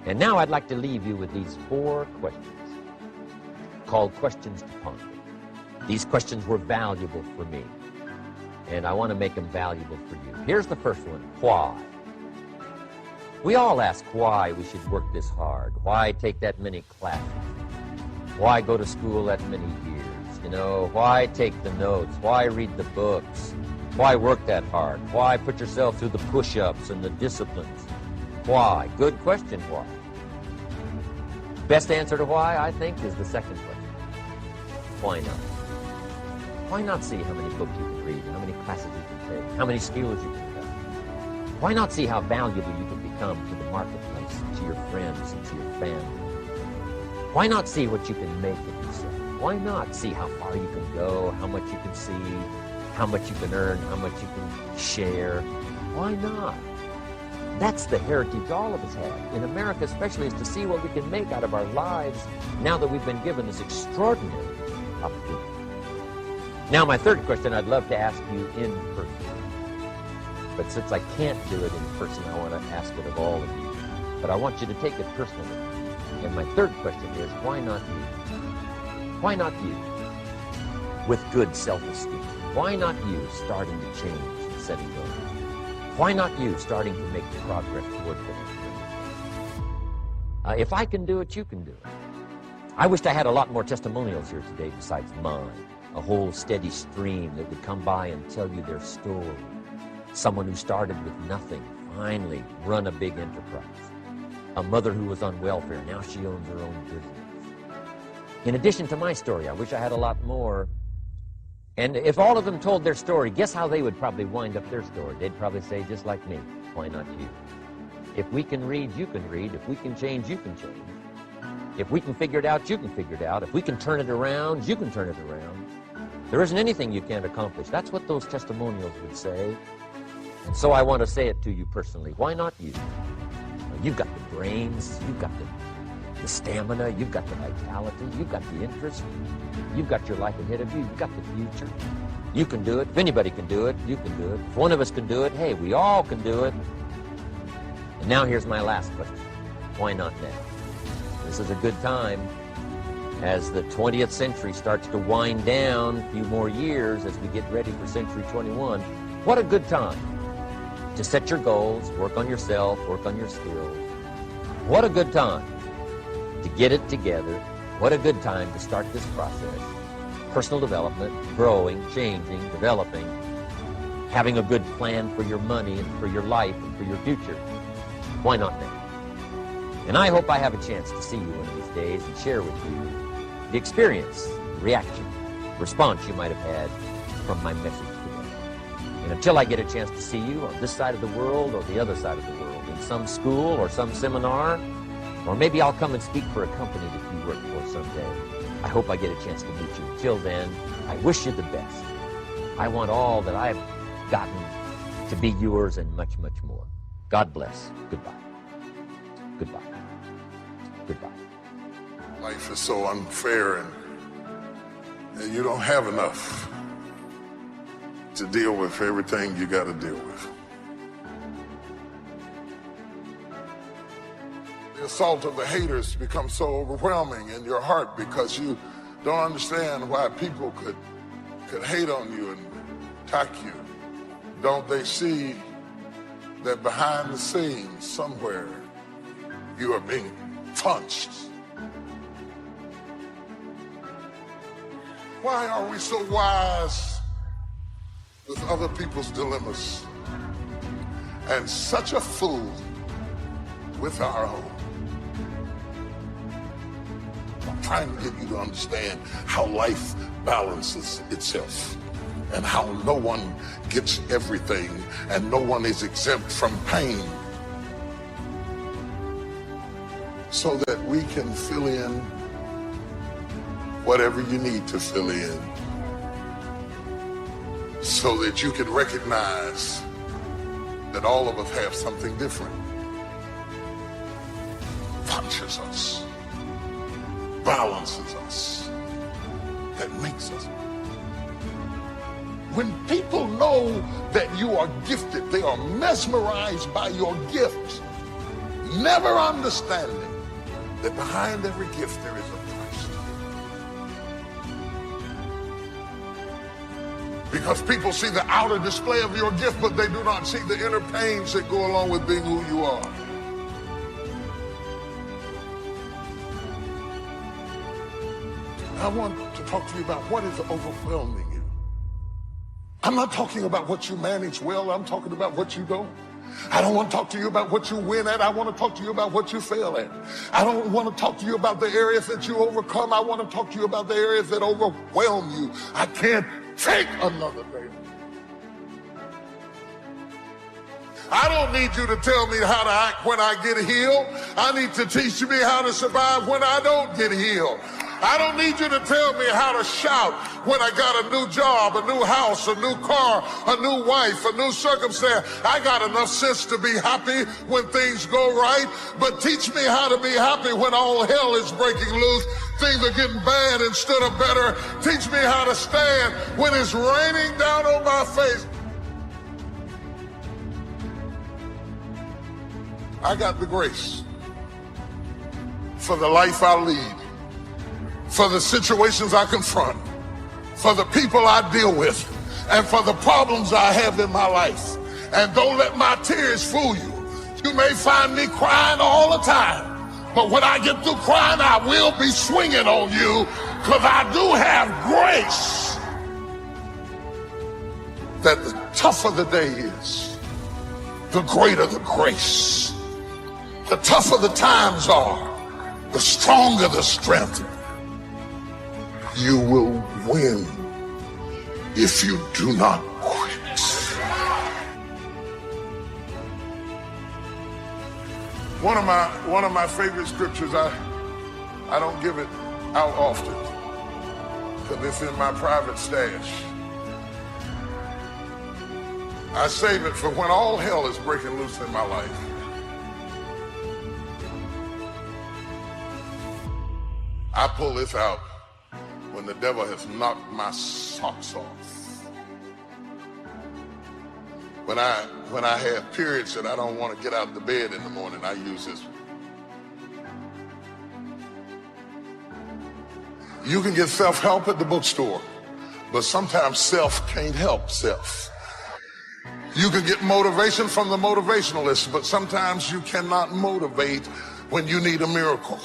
And now I'd like to leave you with these 4 questions called questions to ponder. These questions were valuable for me, and I want to make them valuable for you. Here's the first one: why? We all ask why we should work this hard. Why take that many classes? Why go to school that many years? You know, why take the notes? Why read the books? Why work that hard? Why put yourself through the push-ups and the disciplines? Why? Good question, why? Best answer to why, I think, is the second question. Why not? Why not see how many books you can read, how many classes you can take, how many skills you can develop? Why not see how valuable you can become to the marketplace, to your friends, and to your family? Why not see what you can make of yourself? Why not see how far you can go, how much you can see, how much you can earn, how much you can share? Why not? That's the heritage all of us have, in America especially, is to see what we can make out of our lives now that we've been given this extraordinary opportunity. Now, my third question I'd love to ask you in person. But since I can't do it in person, I want to ask it of all of you. But I want you to take it personally. And my third question is, why not you? Why not you? With good self-esteem. Why not you starting to change and setting goals? Why not you starting to make progress toward that? If I can do it, you can do it. I wished I had a lot more testimonials here today besides mine. A whole steady stream that would come by and tell you their story. Someone who started with nothing, finally run a big enterprise. A mother who was on welfare, now she owns her own business. In addition to my story, I wish I had a lot more. And if all of them told their story, guess how they would probably wind up their story? They'd probably say, just like me, why not you? If we can read, you can read. If we can change, you can change. If we can figure it out, you can figure it out. If we can turn it around, you can turn it around. There isn't anything you can't accomplish. That's what those testimonials would say. And so I want to say it to you personally. Why not you? You've got the brains, you've got the stamina, you've got the vitality, you've got the interest, you've got your life ahead of you, you've got the future. You can do it. If anybody can do it, you can do it. If one of us can do it, hey, we all can do it. And now here's my last question. Why not now? This is a good time. As the 20th century starts to wind down, a few more years as we get ready for century 21, what a good time to set your goals, work on yourself, work on your skills. What a good time to get it together. What a good time to start this process. Personal development, growing, changing, developing, having a good plan for your money and for your life and for your future. Why not now? And I hope I have a chance to see you one of these days and share with you the experience, reaction, response you might have had from my message today. And until I get a chance to see you on this side of the world or the other side of the world, in some school or some seminar, or maybe I'll come and speak for a company that you work for someday. I hope I get a chance to meet you. Till then, I wish you the best. I want all that I've gotten to be yours and much, much more. God bless. Goodbye. Goodbye. Goodbye. Life is so unfair, and you don't have enough to deal with everything you got to deal with. The assault of the haters becomes so overwhelming in your heart because you don't understand why people could hate on you and attack you. Don't they see that behind the scenes somewhere you are being punched? Why are we so wise with other people's dilemmas and such a fool with our own? I'm trying to get you to understand how life balances itself and how no one gets everything and no one is exempt from pain, so that we can fill in whatever you need to fill in, so that you can recognize that all of us have something different. Punches us, balances us, that makes us. When people know that you are gifted, they are mesmerized by your gift. never understanding that behind every gift there is a price. Because people see the outer display of your gift, but they do not see the inner pains that go along with being who you are. I want to talk to you about what is overwhelming you. I'm not talking about what you manage well. I'm talking about what you don't. I don't want to talk to you about what you win at. I want to talk to you about what you fail at. I don't want to talk to you about the areas that you overcome. I want to talk to you about the areas that overwhelm you. I can't take another day. I don't need you to tell me how to act when I get healed. I need to teach me how to survive when I don't get healed. I don't need you to tell me how to shout when I got a new job, a new house, a new car, a new wife, a new circumstance. I got enough sense to be happy when things go right, but teach me how to be happy when all hell is breaking loose. Things are getting bad instead of better. Teach me how to stand when it's raining down on my face. I got the grace for the life I lead, for the situations I confront, for the people I deal with, and for the problems I have in my life. And don't let my tears fool you. You may find me crying all the time, but when I get through crying, I will be swinging on you, because I do have grace. That the tougher the day is, the greater the grace. The tougher the times are, the stronger the strength. You will win if you do not quit. One of my favorite scriptures, I don't give it out often because it's in my private stash. I save it for when all hell is breaking loose in my life. I pull this out when the devil has knocked my socks off. When I have periods that I don't want to get out of the bed in the morning, I use this. You can get self-help at the bookstore, but sometimes self can't help self. You can get motivation from the motivationalist, but sometimes you cannot motivate when you need a miracle.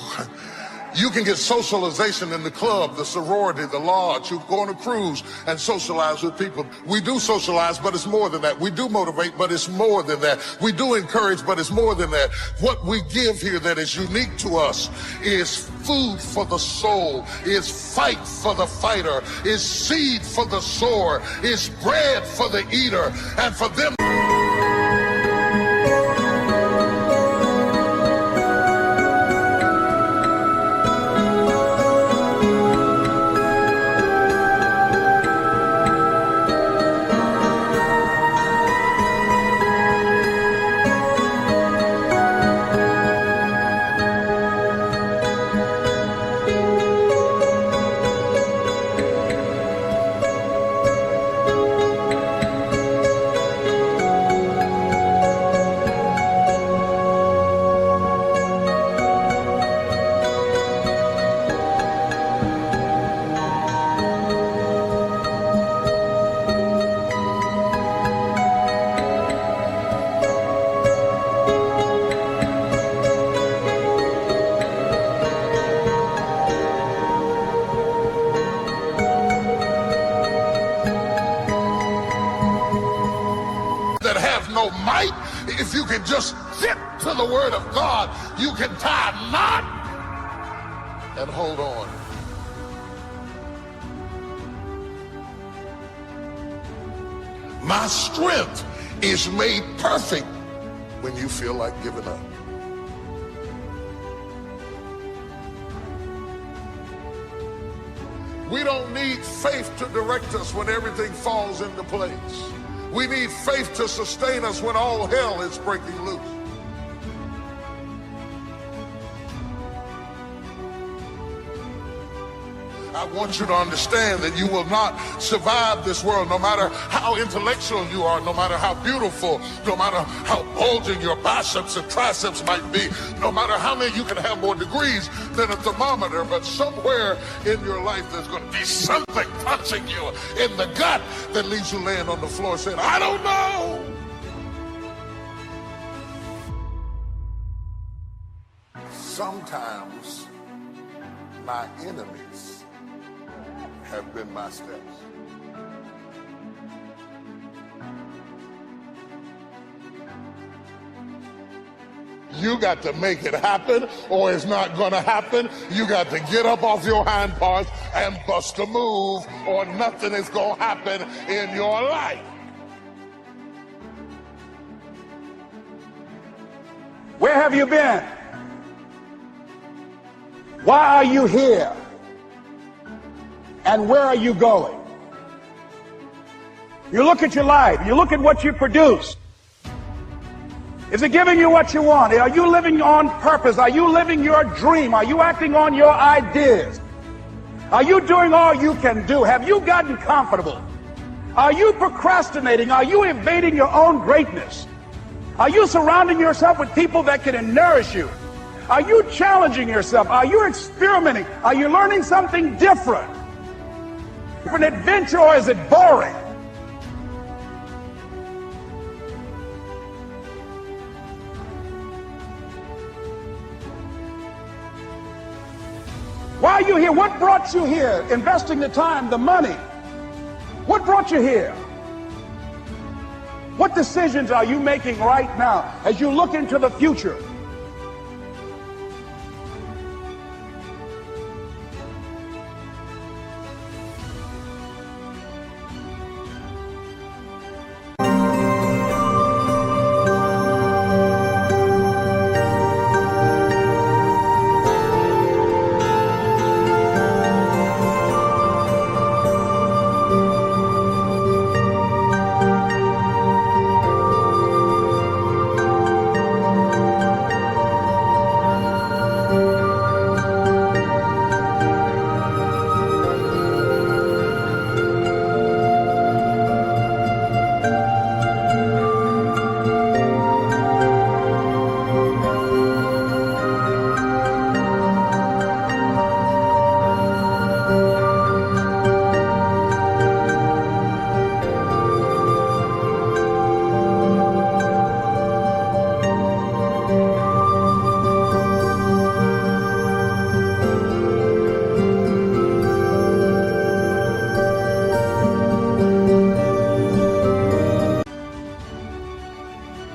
You can get socialization in the club, the sorority, the lodge. You go on a cruise and socialize with people. We do socialize, but it's more than that. We do motivate, but it's more than that. We do encourage, but it's more than that. What we give here that is unique to us is food for the soul, is fight for the fighter, is seed for the sower, is bread for the eater, and for them. No might, if you can just fit to the word of God, you can tie a knot and hold on. My strength is made perfect when you feel like giving up. We don't need faith to direct us when everything falls into place. We need faith to sustain us when all hell is breaking loose. I want you to understand that you will not survive this world, no matter how intellectual you are, no matter how beautiful, no matter how bulging your biceps and triceps might be, no matter how many you can have more degrees than a thermometer, but somewhere in your life there's going to be something punching you in the gut that leaves you laying on the floor saying, I don't know. Sometimes my enemies have been my steps. You got to make it happen or it's not going to happen. You got to get up off your hind parts and bust a move or nothing is going to happen in your life. Where have you been? Why are you here? And where are you going? You look at your life, you look at what you produce. Is it giving you what you want? Are you living on purpose? Are you living your dream? Are you acting on your ideas? Are you doing all you can do? Have you gotten comfortable? Are you procrastinating? Are you evading your own greatness? Are you surrounding yourself with people that can nourish you? Are you challenging yourself? Are you experimenting? Are you learning something different? An adventure, or is it boring? Why are you here? What brought you here? Investing the time, the money. What brought you here? What decisions are you making right now as you look into the future?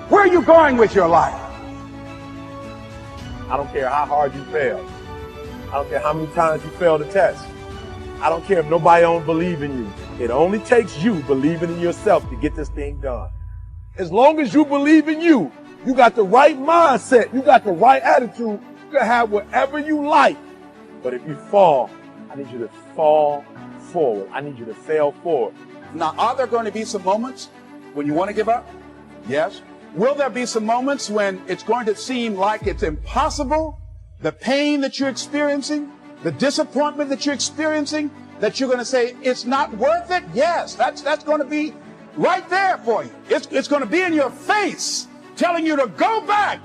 Where are you going with your life? I don't care how hard you fail. I don't care how many times you fail the test. I don't care if nobody don't believe in you. It only takes you believing in yourself to get this thing done. As long as you believe in you, you got the right mindset, you got the right attitude, you can have whatever you like. But if you fall, I need you to fall forward. I need you to fail forward. Now, are there going to be some moments when you want to give up? Yes. Will there be some moments when it's going to seem like it's impossible? The pain that you're experiencing, the disappointment that you're experiencing, that you're going to say, it's not worth it? Yes, that's going to be right there for you. It's going to be in your face, telling you to go back.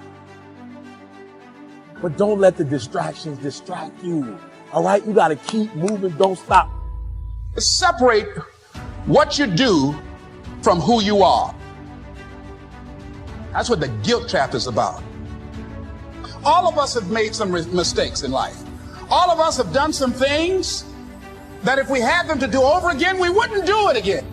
But don't let the distractions distract you. All right? You got to keep moving. Don't stop. Separate what you do from who you are. That's what the guilt trap is about. All of us have made some mistakes in life. All of us have done some things that if we had them to do over again, we wouldn't do it again.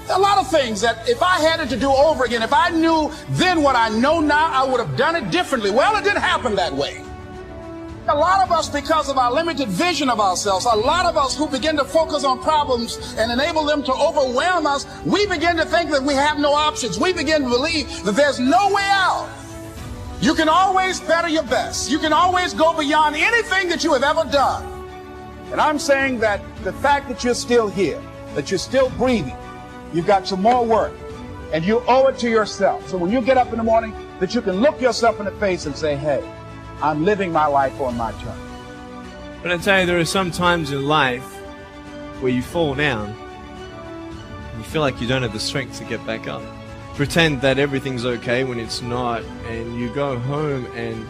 There are a lot of things that if I had it to do over again, if I knew then what I know now, I would have done it differently. Well, it didn't happen that way. A lot of us, because of our limited vision of ourselves, a lot of us who begin to focus on problems and enable them to overwhelm us, we begin to think that we have no options. We begin to believe that there's no way out. You can always better your best. You can always go beyond anything that you have ever done. And I'm saying that the fact that you're still here, that you're still breathing, you've got some more work, and you owe it to yourself. So when you get up in the morning, that you can look yourself in the face and say, hey, I'm living my life on my terms. But I tell you, there are some times in life where you fall down and you feel like you don't have the strength to get back up. Pretend that everything's okay when it's not, and you go home and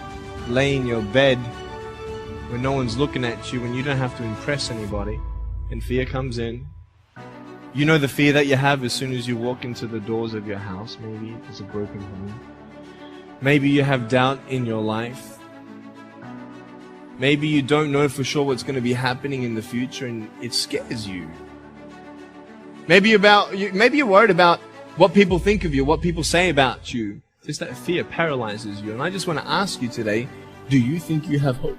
lay in your bed when no one's looking at you, when you don't have to impress anybody, and fear comes in. You know the fear that you have as soon as you walk into the doors of your house. Maybe it's a broken home. Maybe you have doubt in your life. Maybe you don't know for sure what's going to be happening in the future, and it scares you. Maybe you're worried about what people think of you, what people say about you. Just that fear paralyzes you. And I just want to ask you today, do you think you have hope?